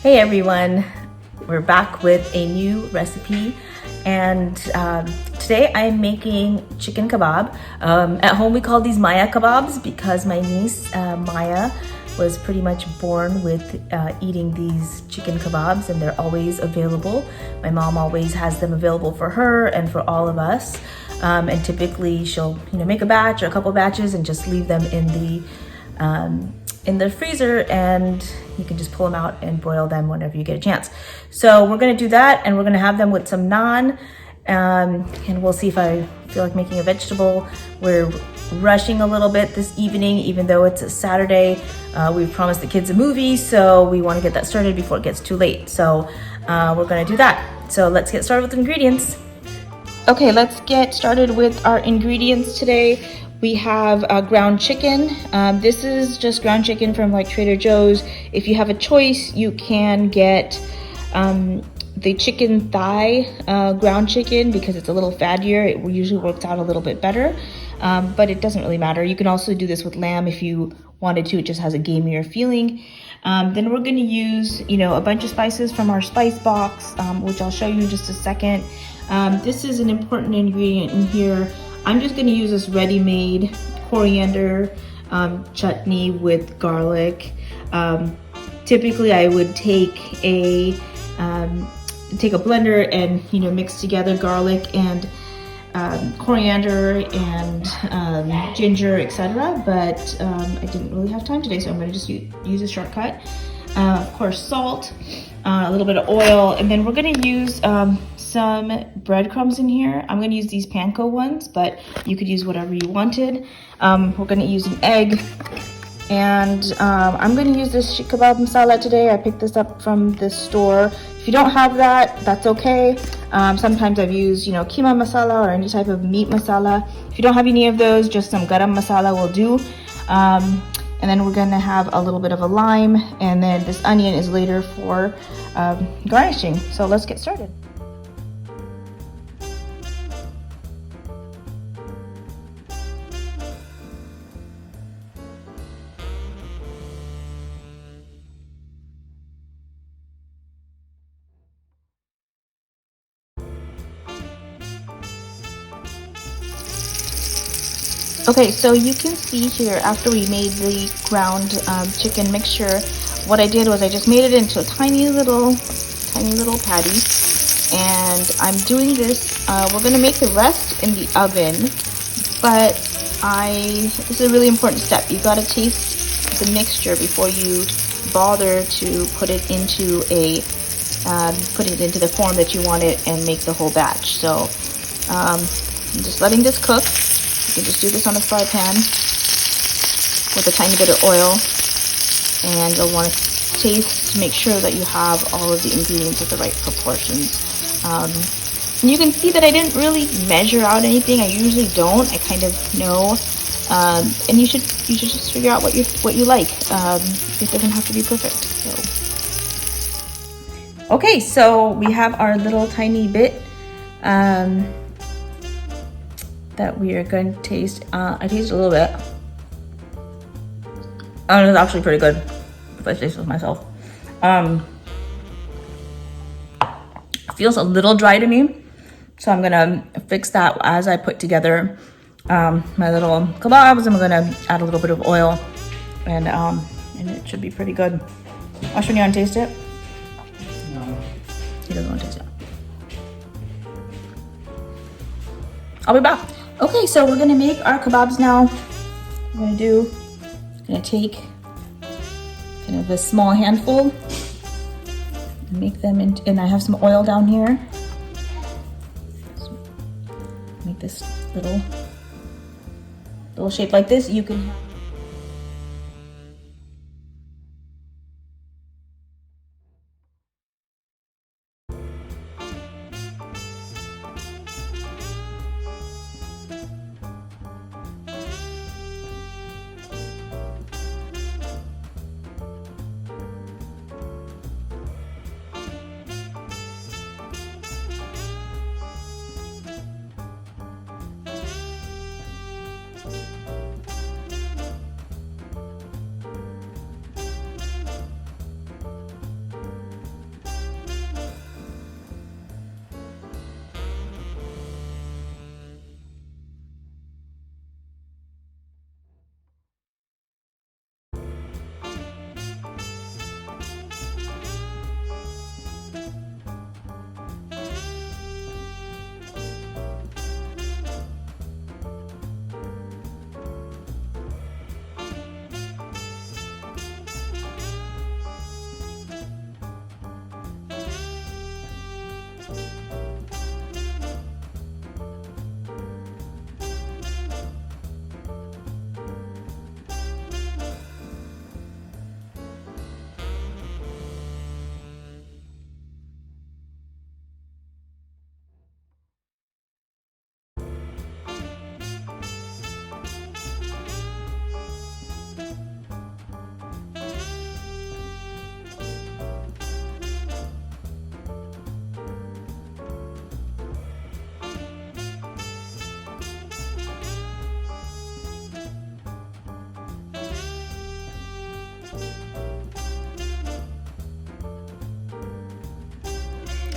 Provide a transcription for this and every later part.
Hey everyone, we're back with a new recipe and today I'm making chicken kebab. At home we call these Maya kebabs because my niece Maya was pretty much born with eating these chicken kebabs and they're always available. My mom always has them available for her and for all of us. And typically she'll make a batch or a couple batches and just leave them in the freezer, and you can just pull them out and broil them whenever you get a chance. So we're gonna do that, and we're gonna have them with some naan, and we'll see if I feel like making a vegetable. We're rushing a little bit this evening, even though it's a Saturday. We've promised the kids a movie, so we wanna get that started before it gets too late. So we're gonna do that. So let's get started with the ingredients. Okay, let's get started with our ingredients today. We have ground chicken. This is just ground chicken from like Trader Joe's. If you have a choice, you can get the chicken thigh ground chicken because it's a little fattier. It usually works out a little bit better, but it doesn't really matter. You can also do this with lamb if you wanted to. It just has a gamier feeling. Then we're gonna use, a bunch of spices from our spice box, which I'll show you in just a second. This is an important ingredient in here. I'm just gonna use this ready-made coriander chutney with garlic. Typically I would take a blender and mix together garlic and coriander and ginger, etc. But I didn't really have time today, so I'm gonna just use a shortcut. Of course, salt, a little bit of oil, and then we're gonna use some breadcrumbs in here. I'm gonna use these panko ones, but you could use whatever you wanted. We're gonna use an egg, and I'm gonna use this sheikh kebab masala today. I picked this up from this store. If you don't have that, that's okay. Sometimes I've used, keema masala or any type of meat masala. If you don't have any of those, just some garam masala will do. And then we're gonna have a little bit of a lime, and then this onion is later for garnishing. So let's get started. Okay, so you can see here after we made the ground chicken mixture, what I did was I just made it into a tiny little patty, and I'm doing this. We're gonna make the rest in the oven, but this is a really important step. You gotta taste the mixture before you bother to put it into the form that you want it and make the whole batch. So I'm just letting this cook. You can just do this on a fry pan with a tiny bit of oil, and you'll want to taste to make sure that you have all of the ingredients at the right proportions. And you can see that I didn't really measure out anything. I usually don't. I kind of know, and you should just figure out what you like. It doesn't have to be perfect. So okay, so we have our little tiny bit. That we are going to taste. I tasted a little bit. And it's actually pretty good if I taste it with myself. Feels a little dry to me, so I'm gonna fix that as I put together my little kebabs. I'm gonna add a little bit of oil, and it should be pretty good. Ashwin, you want to taste it? No. He doesn't want to taste it. I'll be back. Okay, so we're gonna make our kebabs now. I'm gonna take kind of a small handful and make them into, and I have some oil down here. So make this little shape like this. You can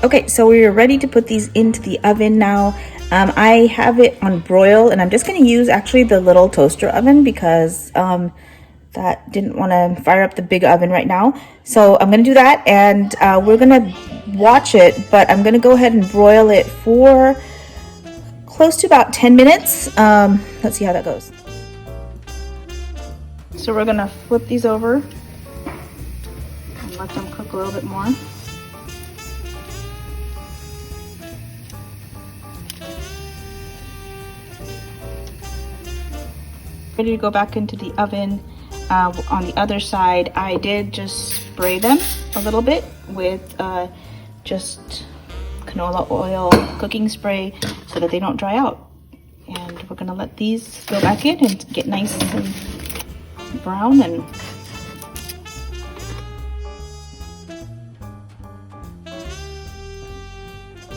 Okay, so we're ready to put these into the oven now. I have it on broil, and I'm just going to use actually the little toaster oven because that didn't want to fire up the big oven right now. So I'm going to do that, and we're going to watch it, but I'm going to go ahead and broil it for close to about 10 minutes. Let's see how that goes. So we're going to flip these over and let them cook a little bit more. Ready to go back into the oven. On the other side, I did just spray them a little bit with just canola oil cooking spray so that they don't dry out. And we're gonna let these go back in and get nice and brown. And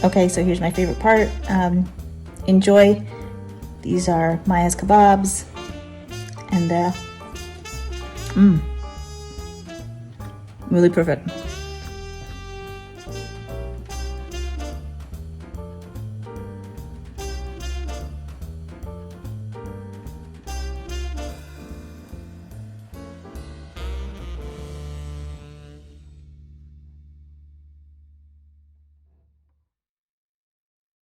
okay, so here's my favorite part. Enjoy. These are Maya's kebabs, and really perfect.